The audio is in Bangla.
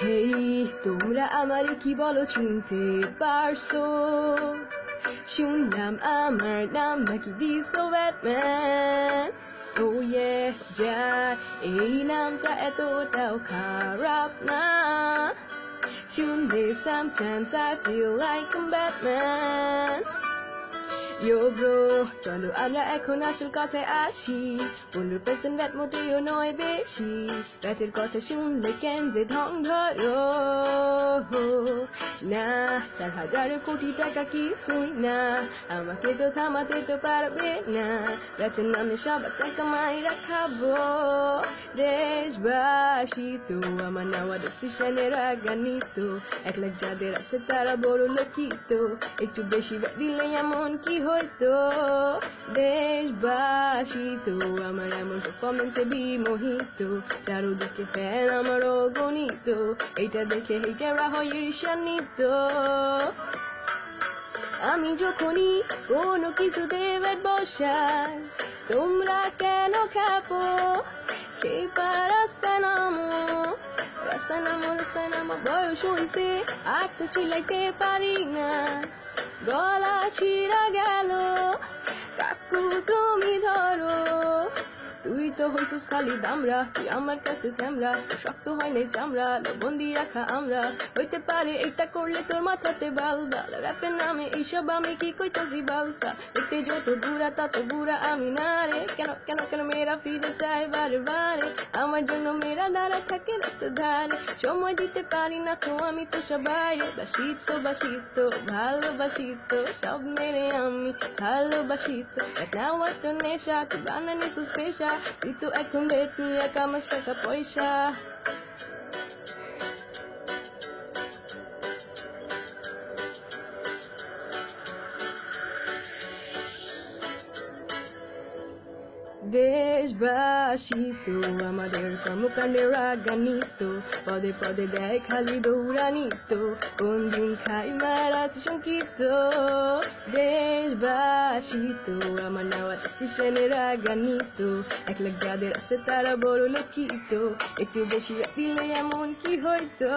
হেই তোমরা আমারে কি বলো চিনতে পারছো? শুনলাম আমার নাম নাকি দিছো ব্যাটম্যান। Oh yeah, যার এই নামটা এতটাও খারাপ না। শুনলে sometimes I feel like I'm Batman. Yo bro, চলো আমরা এখন আসল কথায় আসি। 15% ব্যাট মোটেও নয় বেশি। ব্যাটের কথা শুনলে কেন যে ঢং ধরো না, 4,000 কোটি টাকা কিছুই না, আমাকে তো থামাতে তো পারবে না। ব্যাটের নামে সবার টাকা মাইরা খাবো। দেশবাসী তো আমার নেওয়া ডিসিশনে রাগান্বিত। 1 লাখ যাদের আছে তারা বড় লক্ষিত। একটু বেশি ব্যাট দিলে এমন কি হয়তো? দেশবাসী তো আমার এমন পারফরমেন্সে বিমোহিত। চারদিকে ফ্যান আমার অগণিত, এইটা দেখে হেটারা হয় ঈর্ষান্বিত। আমি যখনই কোনো কিছুতে ব্যাট বসাই, তোমরা কেন খেপো? সেই রাস্তায় নামো, রাস্তায় নামো, রাস্তায় নামো। বয়স হইছে আর তো চিলাইতে পারি না, গলা ছিঁড়া গেল, কাকু তুমি ধরো। তুই তো হইছিস খালি দামরা, তুই আমার কাছে ঝামরা, শক্ত হয় নাই চামড়া, লবণ দিয়ে রাখা আমরা। হইতে পারে এটা করলে তোর মাথাতে বাল বাল, র্যাপের নামে এইসব আমি কি কইতাছি বালসা। দেখতে যত বুড়া তত বুড়া আমি না রে। কেন কেন কেন মেয়েরা ফিরে যায় বারে বারে, আমার জন্য মেয়েরা দাঁড়া থাকে রাস্তার ধারে। সময় দিতে পারি না তো আমি তো সবাই বাসি তো, বাসি তো, ভালোবাসি তো, সব মেরে আমি ভালোবাসি তো। নেওয়ার তো নেশা, তুই বানানিস পেশা, তুই তো এখন বেট নিয়ে কামাস টাকা পয়সা। দেশবাসী তো আমাদের কর্মকাণ্ডে রাগান্বিত, পদে পদে দেয় খালি দৌড়ানিত, কোন দিন খাই মারা শঙ্কিত। দেশবাসী তো আমার নেওয়া ডিসিশনে রাগান্বিত। 1 লাখ যাদের আছে তারা বড় লক্ষিত, একটু বেশি দিলে এমন কি হয়তো?